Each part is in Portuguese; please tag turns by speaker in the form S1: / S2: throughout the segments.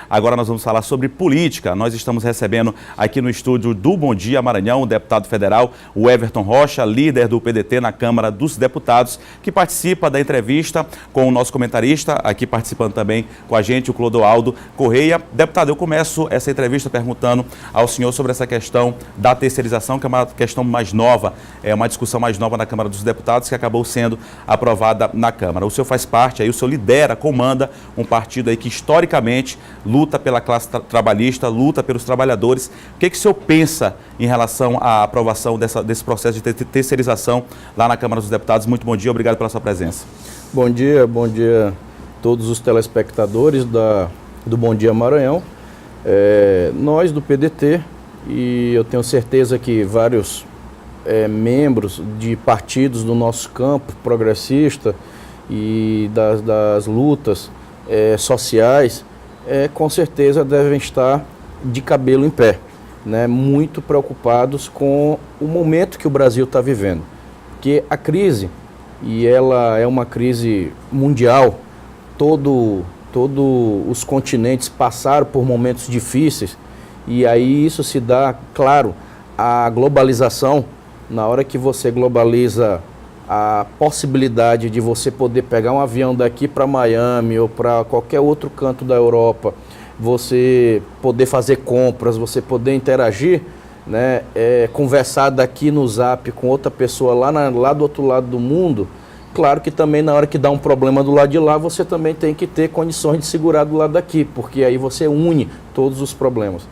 S1: Agora nós vamos falar sobre política. Nós estamos recebendo aqui no estúdio do Bom Dia Maranhão o deputado federal, o Everton Rocha, líder do PDT na Câmara dos Deputados, que participa da entrevista com o nosso comentarista, aqui participando também com a gente, o Clodoaldo Correia. Deputado, eu começo essa entrevista perguntando ao senhor sobre essa questão da terceirização, que é uma questão mais nova, é uma discussão mais nova na Câmara dos Deputados, que acabou sendo aprovada na Câmara. O senhor faz parte, aí o senhor lidera, comanda um partido aí que historicamente luta pela classe trabalhista, luta pelos trabalhadores. O que o senhor pensa em relação à aprovação desse processo de terceirização lá na Câmara dos Deputados? Muito bom dia, obrigado pela sua presença.
S2: Bom dia a todos os telespectadores do Bom Dia Maranhão. Nós do PDT, e eu tenho certeza que vários membros de partidos do nosso campo progressista e das lutas sociais, com certeza devem estar de cabelo em pé, né? Muito preocupados com o momento que o Brasil está vivendo. Porque a crise, e ela é uma crise mundial, todos os continentes passaram por momentos difíceis, e aí isso se dá, claro, a globalização. Na hora que você globaliza a possibilidade de você poder pegar um avião daqui para Miami ou para qualquer outro canto da Europa, você poder fazer compras, você poder interagir, né, conversar daqui no Zap com outra pessoa lá do outro lado do mundo. Claro que também na hora que dá um problema do lado de lá, você também tem que ter condições de segurar do lado daqui, porque aí você une todos os problemas.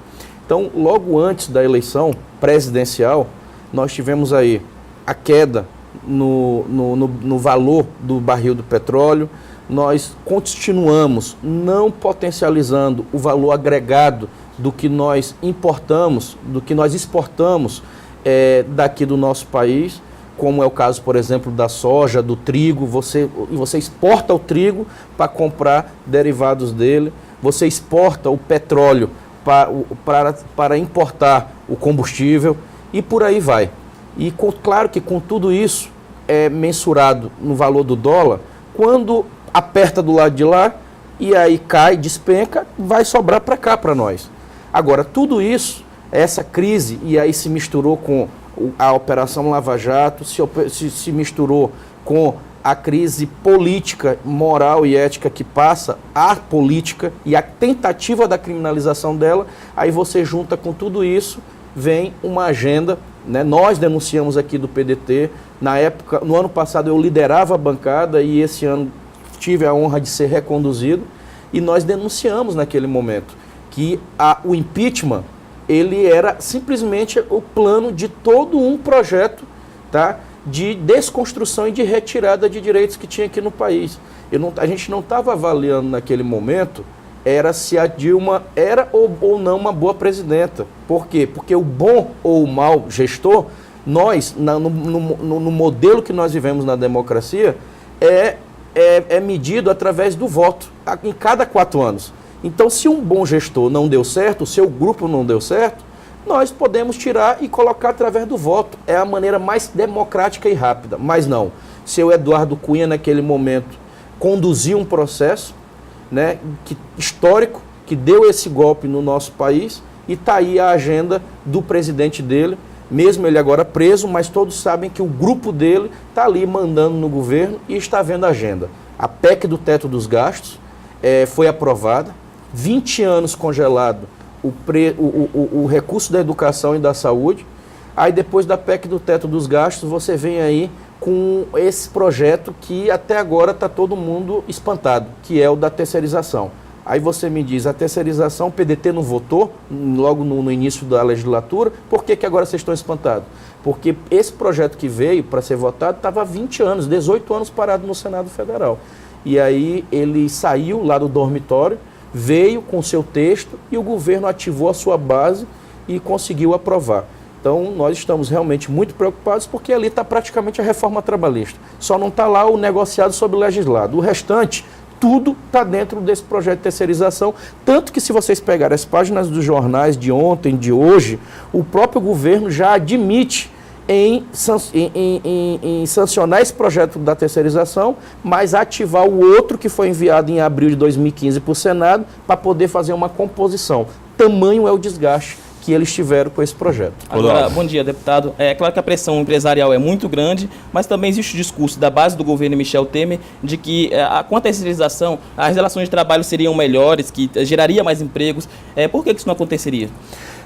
S2: Então, logo antes da eleição presidencial, nós tivemos aí a queda no valor do barril do petróleo. Nós continuamos não potencializando o valor agregado do que nós importamos, do que nós exportamos daqui do nosso país, como é o caso, por exemplo, da soja, do trigo. Você exporta o trigo para comprar derivados dele, você exporta o petróleo para importar o combustível, e por aí vai. E claro que com tudo isso mensurado no valor do dólar, quando aperta do lado de lá e aí cai, despenca, vai sobrar para cá para nós. Agora, tudo isso, essa crise, e aí se misturou com a Operação Lava Jato, se misturou com a crise política, moral e ética que passa a política e a tentativa da criminalização dela, aí você junta com tudo isso, vem uma agenda, né? Nós denunciamos aqui do PDT, na época, no ano passado eu liderava a bancada e esse ano tive a honra de ser reconduzido, e nós denunciamos naquele momento que o impeachment, ele era simplesmente o plano de todo um projeto, tá, de desconstrução e de retirada de direitos que tinha aqui no país. A gente não estava avaliando naquele momento se a Dilma era ou não uma boa presidenta. Por quê? Porque o bom ou o mau gestor, nós, no modelo que nós vivemos na democracia, é medido através do voto, em cada 4 anos. Então, se um bom gestor não deu certo, o seu grupo não deu certo, nós podemos tirar e colocar através do voto. É a maneira mais democrática e rápida. Mas não. Seu Eduardo Cunha, naquele momento, conduziu um processo, né, histórico, que deu esse golpe no nosso país, e está aí a agenda do presidente dele, mesmo ele agora preso, mas todos sabem que o grupo dele está ali mandando no governo e está vendo a agenda. A PEC do teto dos gastos foi aprovada, 20 anos congelado o recurso da educação e da saúde. Aí depois da PEC do teto dos gastos, você vem aí com esse projeto que até agora está todo mundo espantado, que é o da terceirização. Aí você me diz, a terceirização, o PDT não votou logo no início da legislatura, por que agora vocês estão espantados? Porque esse projeto que veio para ser votado estava há 20 anos, 18 anos parado no Senado Federal. E aí ele saiu lá do dormitório, veio com seu texto e o governo ativou a sua base e conseguiu aprovar. Então, nós estamos realmente muito preocupados porque ali está praticamente a reforma trabalhista. Só não está lá o negociado sobre o legislado. O restante, tudo está dentro desse projeto de terceirização. Tanto que, se vocês pegarem as páginas dos jornais de ontem, de hoje, o próprio governo já admite em sancionar esse projeto da terceirização, mas ativar o outro que foi enviado em abril de 2015 para o Senado para poder fazer uma composição. Tamanho é o desgaste que eles tiveram com esse projeto.
S3: Agora, bom dia, deputado. É claro que a pressão empresarial é muito grande, mas também existe o discurso da base do governo Michel Temer de que, com a terceirização, as relações de trabalho seriam melhores, que geraria mais empregos. Por que isso não aconteceria?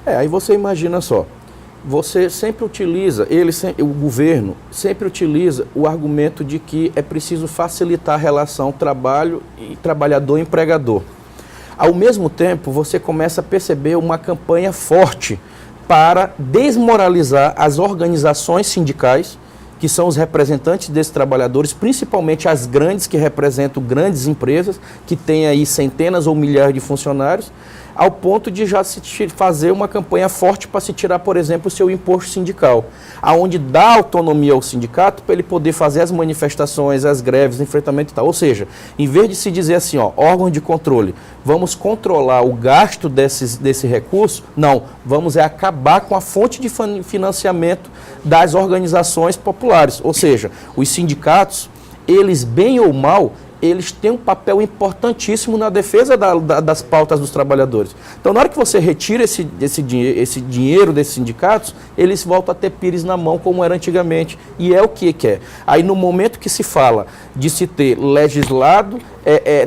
S2: Aí você imagina só, você sempre utiliza, o governo sempre utiliza o argumento de que é preciso facilitar a relação trabalho e trabalhador-empregador. Ao mesmo tempo, você começa a perceber uma campanha forte para desmoralizar as organizações sindicais, que são os representantes desses trabalhadores, principalmente as grandes, que representam grandes empresas, que têm aí centenas ou milhares de funcionários, ao ponto de já se fazer uma campanha forte para se tirar, por exemplo, o seu imposto sindical, aonde dá autonomia ao sindicato para ele poder fazer as manifestações, as greves, enfrentamento e tal. Ou seja, em vez de se dizer assim, órgão de controle, vamos controlar o gasto desse recurso, não, vamos acabar com a fonte de financiamento das organizações populares. Ou seja, os sindicatos, eles bem ou mal, eles têm um papel importantíssimo na defesa das pautas dos trabalhadores. Então, na hora que você retira esse dinheiro desses sindicatos, eles voltam a ter pires na mão, como era antigamente. E é o que quer. Aí, no momento que se fala de se ter legislado,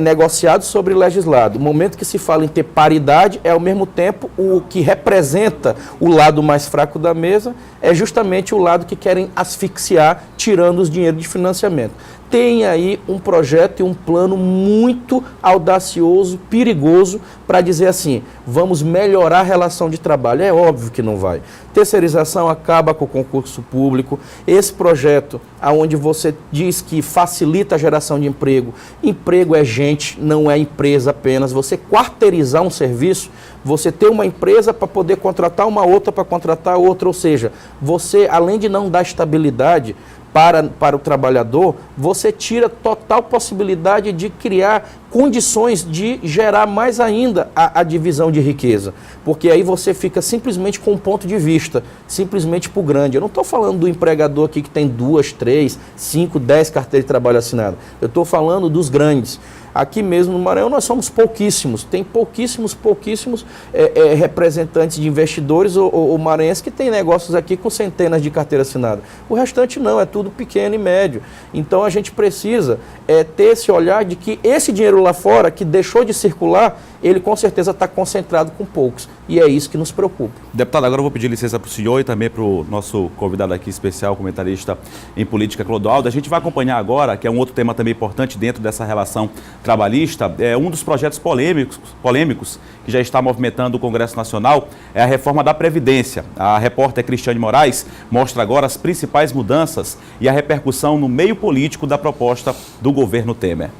S2: negociado sobre legislado, no momento que se fala em ter paridade, ao mesmo tempo, o que representa o lado mais fraco da mesa é justamente o lado que querem asfixiar, tirando os dinheiros de financiamento. Tem aí um projeto e um plano muito audacioso, perigoso, para dizer assim, vamos melhorar a relação de trabalho. É óbvio que não vai. Terceirização acaba com o concurso público. Esse projeto, onde você diz que facilita a geração de emprego, emprego é gente, não é empresa apenas. Você quarteirizar um serviço, você ter uma empresa para poder contratar uma outra, para contratar outra, ou seja, você, além de não dar estabilidade para o trabalhador, você tira total possibilidade de criar condições de gerar mais ainda a divisão de riqueza. Porque aí você fica simplesmente com um ponto de vista, simplesmente para o grande. Eu não estou falando do empregador aqui que tem 2, 3, 5, 10 carteiras de trabalho assinadas. Eu estou falando dos grandes. Aqui mesmo no Maranhão nós somos pouquíssimos, tem pouquíssimos representantes de investidores ou maranhenses que têm negócios aqui com centenas de carteiras assinadas. O restante não, é tudo pequeno e médio. Então a gente precisa ter esse olhar de que esse dinheiro lá fora, que deixou de circular, ele com certeza está concentrado com poucos. E é isso que nos preocupa.
S1: Deputado, agora eu vou pedir licença para o senhor e também para o nosso convidado aqui especial, comentarista em política, Clodoaldo. A gente vai acompanhar agora, que é um outro tema também importante dentro dessa relação trabalhista, um dos projetos polêmicos que já está movimentando o Congresso Nacional é a reforma da Previdência. A repórter Cristiane Moraes mostra agora as principais mudanças e a repercussão no meio político da proposta do governo Temer.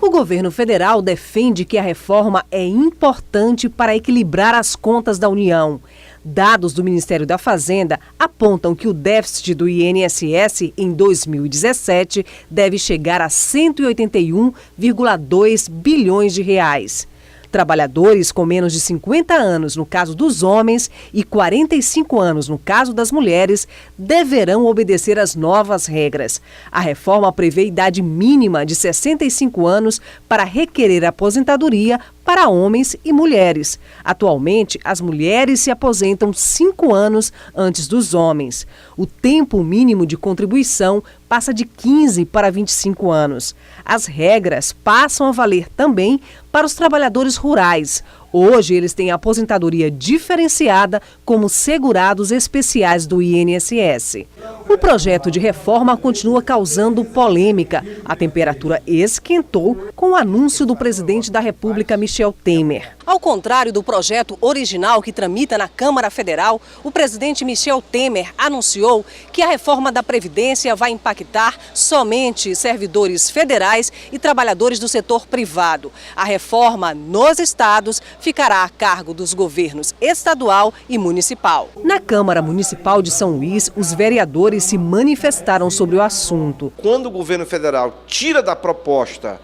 S4: O governo federal defende que a reforma é importante para equilibrar as contas da União. Dados do Ministério da Fazenda apontam que o déficit do INSS em 2017 deve chegar a 181,2 bilhões de reais. Trabalhadores com menos de 50 anos, no caso dos homens, e 45 anos, no caso das mulheres, deverão obedecer às novas regras. A reforma prevê idade mínima de 65 anos para requerer aposentadoria para homens e mulheres. Atualmente, as mulheres se aposentam 5 anos antes dos homens. O tempo mínimo de contribuição passa de 15 para 25 anos. As regras passam a valer também para os trabalhadores rurais. Hoje, eles têm aposentadoria diferenciada como segurados especiais do INSS. O projeto de reforma continua causando polêmica. A temperatura esquentou com o anúncio do presidente da República, Michel Temer. Ao contrário do projeto original que tramita na Câmara Federal, o presidente Michel Temer anunciou que a reforma da Previdência vai impactar somente servidores federais e trabalhadores do setor privado. A reforma nos estados ficará a cargo dos governos estadual e municipal. Na Câmara Municipal de São Luís, os vereadores se manifestaram sobre o assunto.
S5: Quando o governo federal tira da proposta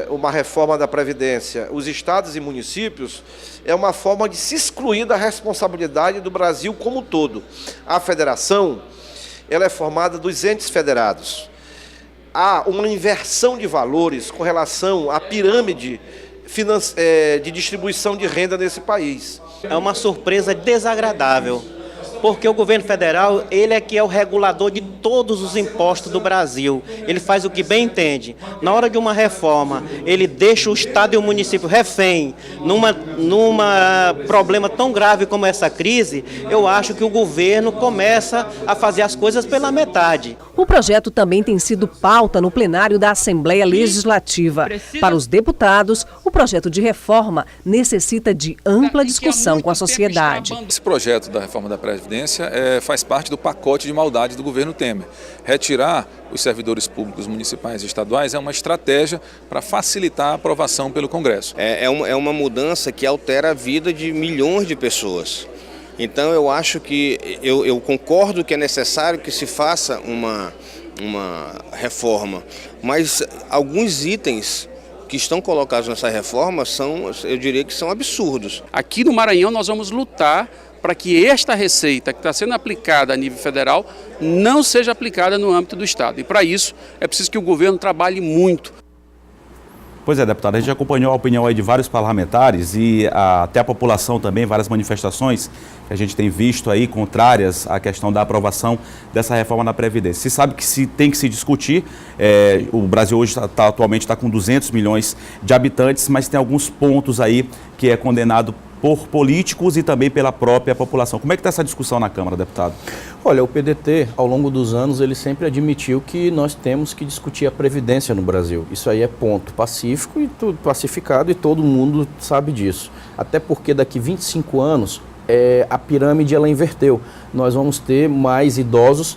S5: uma reforma da Previdência, os estados e municípios, é uma forma de se excluir da responsabilidade do Brasil como um todo. A federação, ela é formada dos entes federados. Há uma inversão de valores com relação à pirâmide de distribuição de renda nesse país.
S6: É uma surpresa desagradável, porque o governo federal, ele é que é o regulador de todos os impostos do Brasil. Ele faz o que bem entende. Na hora de uma reforma, ele deixa o Estado e o município refém num problema tão grave como essa crise. Eu acho que o governo começa a fazer as coisas pela metade.
S4: O projeto também tem sido pauta no plenário da Assembleia Legislativa. Para os deputados, o projeto de reforma necessita de ampla discussão com a sociedade.
S7: Esse projeto da reforma da Previdência faz parte do pacote de maldade do governo Temer. Retirar os servidores públicos municipais e estaduais é uma estratégia para facilitar a aprovação pelo Congresso.
S8: É uma mudança que altera a vida de milhões de pessoas. Então eu acho que, eu concordo que é necessário que se faça uma reforma, mas alguns itens que estão colocados nessa reforma eu diria que são absurdos.
S9: Aqui no Maranhão nós vamos lutar para que esta receita que está sendo aplicada a nível federal não seja aplicada no âmbito do Estado. E para isso é preciso que o governo trabalhe muito.
S1: Pois é, deputado, a gente acompanhou a opinião aí de vários parlamentares e até a população também, várias manifestações que a gente tem visto aí contrárias à questão da aprovação dessa reforma na Previdência. Se sabe que tem que se discutir, o Brasil hoje atualmente está com 200 milhões de habitantes, mas tem alguns pontos aí que é condenado por políticos e também pela própria população. Como é que está essa discussão na Câmara, deputado?
S2: Olha, o PDT, ao longo dos anos, ele sempre admitiu que nós temos que discutir a Previdência no Brasil. Isso aí é ponto pacífico e tudo pacificado e todo mundo sabe disso. Até porque daqui 25 anos a pirâmide ela inverteu. Nós vamos ter mais idosos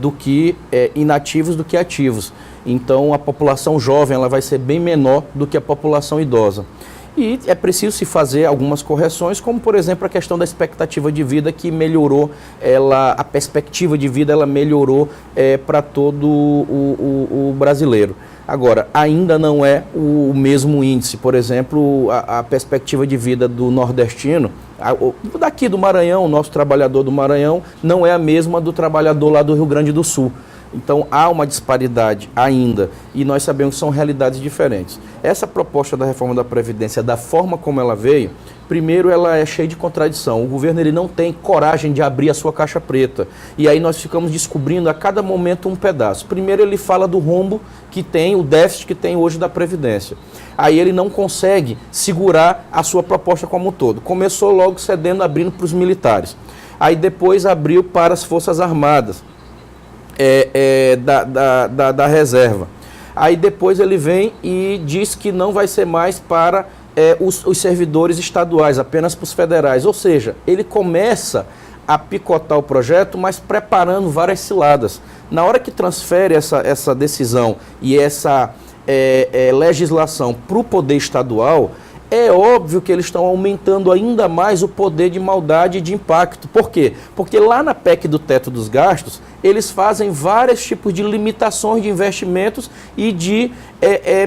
S2: do que inativos do que ativos. Então a população jovem ela vai ser bem menor do que a população idosa. E é preciso se fazer algumas correções, como por exemplo a questão da expectativa de vida que melhorou, a perspectiva de vida ela melhorou para todo o brasileiro. Agora, ainda não é o mesmo índice, por exemplo, a perspectiva de vida do nordestino, daqui do Maranhão, o nosso trabalhador do Maranhão, não é a mesma do trabalhador lá do Rio Grande do Sul. Então há uma disparidade ainda e nós sabemos que são realidades diferentes. Essa proposta da reforma da Previdência, da forma como ela veio, primeiro ela é cheia de contradição. O governo ele não tem coragem de abrir a sua caixa preta. E aí nós ficamos descobrindo a cada momento um pedaço. Primeiro ele fala do rombo que tem, o déficit que tem hoje da Previdência. Aí ele não consegue segurar a sua proposta como um todo. Começou logo cedendo, abrindo para os militares. Aí depois abriu para as Forças Armadas. Da reserva. Aí depois ele vem e diz que não vai ser mais para os servidores estaduais, apenas para os federais. Ou seja, ele começa a picotar o projeto, mas preparando várias ciladas. Na hora que transfere essa decisão e essa legislação para o poder estadual, é óbvio que eles estão aumentando ainda mais o poder de maldade e de impacto. Por quê? Porque lá na PEC do teto dos gastos, eles fazem vários tipos de limitações de investimentos e de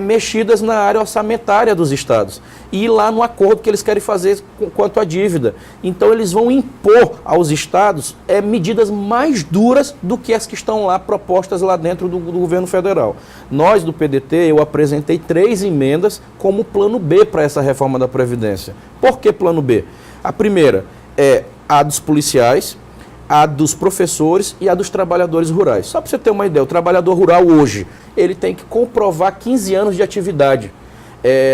S2: mexidas na área orçamentária dos estados. E lá no acordo que eles querem fazer quanto à dívida. Então eles vão impor aos estados medidas mais duras do que as que estão lá propostas lá dentro do governo federal. Nós do PDT, eu apresentei 3 emendas como plano B para essa reforma da Previdência. Por que plano B? A primeira é a dos policiais, a dos professores e a dos trabalhadores rurais. Só para você ter uma ideia, o trabalhador rural hoje, ele tem que comprovar 15 anos de atividade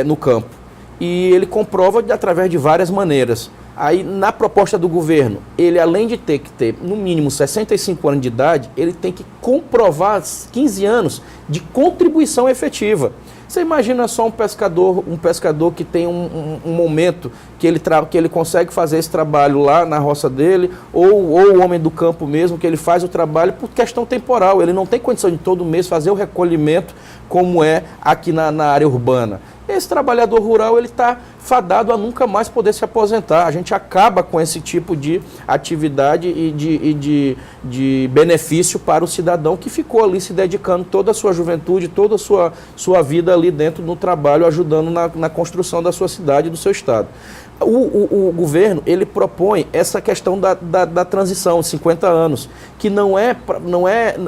S2: no campo. E ele comprova através de várias maneiras. Aí, na proposta do governo, ele além de ter que ter, no mínimo, 65 anos de idade, ele tem que comprovar 15 anos de contribuição efetiva. Você imagina só um pescador que tem um momento que ele consegue fazer esse trabalho lá na roça dele, ou o homem do campo mesmo, que ele faz o trabalho por questão temporal. Ele não tem condição de todo mês fazer o recolhimento como é aqui na área urbana. Esse trabalhador rural ele está fadado a nunca mais poder se aposentar. A gente acaba com esse tipo de atividade e de benefício para o cidadão que ficou ali se dedicando toda a sua juventude, toda a sua vida ali dentro do trabalho, ajudando na construção da sua cidade e do seu estado. O governo, ele propõe essa questão da transição, 50 anos, que não é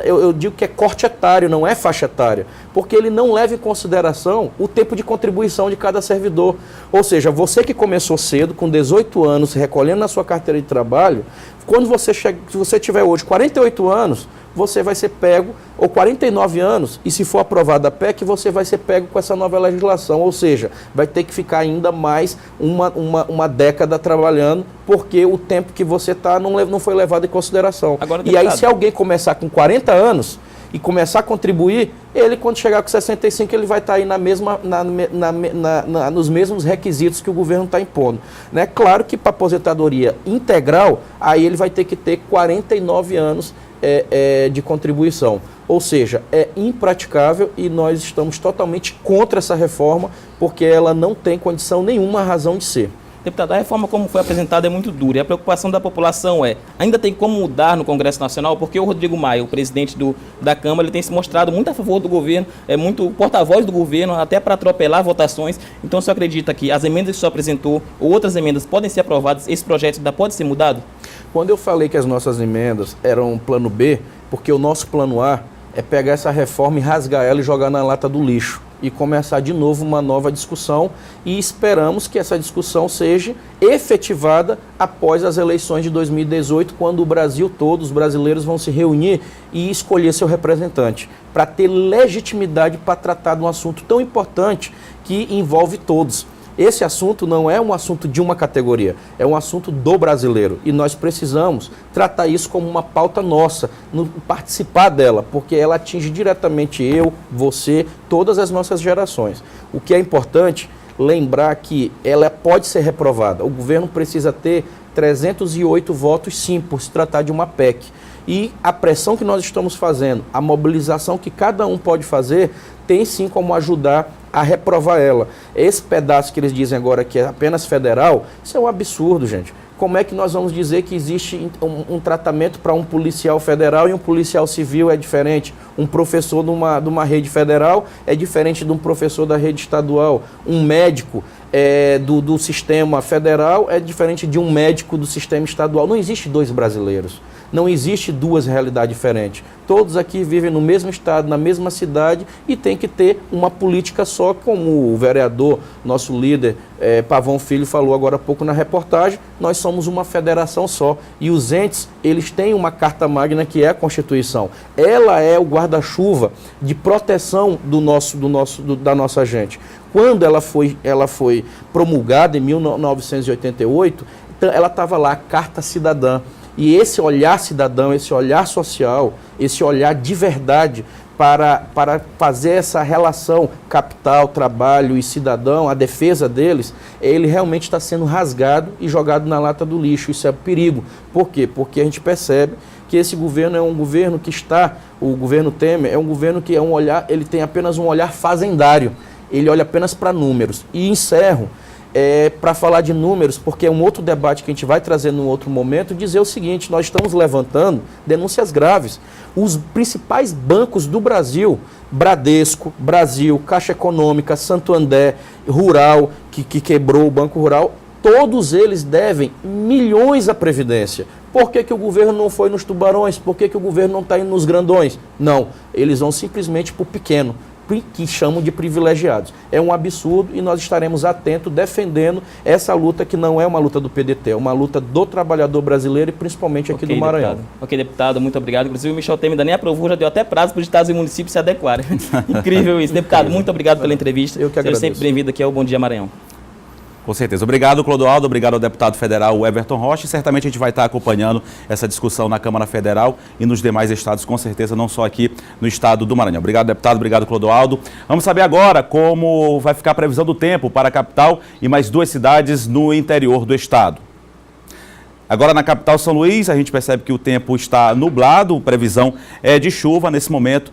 S2: eu digo que é corte etário, não é faixa etária, porque ele não leva em consideração o tempo de contribuição de cada servidor. Ou seja, você que começou cedo, com 18 anos, recolhendo na sua carteira de trabalho, quando se você tiver hoje 48 anos, você vai ser pego, ou 49 anos, e se for aprovada a PEC, você vai ser pego com essa nova legislação, ou seja, vai ter que ficar ainda mais uma década trabalhando, porque o tempo que você está não foi levado em consideração. Agora, e aí, se alguém começar com 40 anos e começar a contribuir, ele, quando chegar com 65, ele vai estar aí nos mesmos requisitos que o governo está impondo. Né? Claro que para aposentadoria integral, aí ele vai ter que ter 49 anos de contribuição. Ou seja, é impraticável e nós estamos totalmente contra essa reforma, porque ela não tem condição nenhuma, razão de ser.
S3: Deputado, a reforma como foi apresentada é muito dura e a preocupação da população ainda tem como mudar no Congresso Nacional, porque o Rodrigo Maia, o presidente da Câmara, ele tem se mostrado muito a favor do governo, é muito porta-voz do governo, até para atropelar votações. Então, o senhor acredita que as emendas que o senhor apresentou ou outras emendas podem ser aprovadas, esse projeto ainda pode ser mudado?
S2: Quando eu falei que as nossas emendas eram plano B, porque o nosso plano A é pegar essa reforma e rasgar ela e jogar na lata do lixo e começar de novo uma nova discussão, e esperamos que essa discussão seja efetivada após as eleições de 2018, quando o Brasil todo, os brasileiros vão se reunir e escolher seu representante, para ter legitimidade para tratar de um assunto tão importante que envolve todos. Esse assunto não é um assunto de uma categoria, é um assunto do brasileiro. E nós precisamos tratar isso como uma pauta nossa, participar dela, porque ela atinge diretamente eu, você, todas as nossas gerações. O que é importante, lembrar que ela pode ser reprovada. O governo precisa ter 308 votos sim, por se tratar de uma PEC. E a pressão que nós estamos fazendo, a mobilização que cada um pode fazer, tem sim como ajudar a reprovar ela. Esse pedaço que eles dizem agora que é apenas federal, isso é um absurdo, gente. Como é que nós vamos dizer que existe um tratamento para um policial federal e um policial civil é diferente? Um professor de uma rede federal é diferente de um professor da rede estadual. Um médico do sistema federal é diferente de um médico do sistema estadual. Não existe dois brasileiros. Não existe duas realidades diferentes. Todos aqui vivem no mesmo estado, na mesma cidade, e tem que ter uma política só, como o vereador, nosso líder, Pavão Filho, falou agora há pouco na reportagem. Nós somos uma federação só. E os entes, eles têm uma carta magna que é a Constituição. Ela é o guarda-chuva de proteção da nossa gente. Quando ela foi promulgada em 1988, ela estava lá, a Carta Cidadã. E esse olhar cidadão, esse olhar social, esse olhar de verdade para fazer essa relação capital, trabalho e cidadão, a defesa deles, ele realmente está sendo rasgado e jogado na lata do lixo. Isso é perigo. Por quê? Porque a gente percebe que esse governo é um governo o governo Temer é um governo que ele tem apenas um olhar fazendário. Ele olha apenas para números. E encerro. Para falar de números, porque é um outro debate que a gente vai trazer num outro momento, dizer o seguinte: nós estamos levantando denúncias graves. Os principais bancos do Brasil, Bradesco, Brasil, Caixa Econômica, Santander, Rural, que quebrou o Banco Rural, todos eles devem milhões à Previdência. Por que o governo não foi nos tubarões? Por que o governo não está indo nos grandões? Não, eles vão simplesmente para o pequeno, que chamam de privilegiados. É um absurdo e nós estaremos atentos defendendo essa luta, que não é uma luta do PDT, é uma luta do trabalhador brasileiro e principalmente aqui do Maranhão.
S3: Deputado. Ok, deputado, muito obrigado. Inclusive o Michel Temer ainda nem aprovou, já deu até prazo para os estados e municípios se adequarem. Incrível isso. Deputado, muito obrigado pela entrevista.
S2: Eu que agradeço.
S3: Seja sempre bem-vindo aqui ao Bom Dia Maranhão.
S1: Com certeza. Obrigado, Clodoaldo. Obrigado ao deputado federal Everton Rocha. E certamente a gente vai estar acompanhando essa discussão na Câmara Federal e nos demais estados, com certeza, não só aqui no estado do Maranhão. Obrigado, deputado. Obrigado, Clodoaldo. Vamos saber agora como vai ficar a previsão do tempo para a capital e mais duas cidades no interior do estado. Agora na capital São Luís, a gente percebe que o tempo está nublado, previsão é de chuva nesse momento.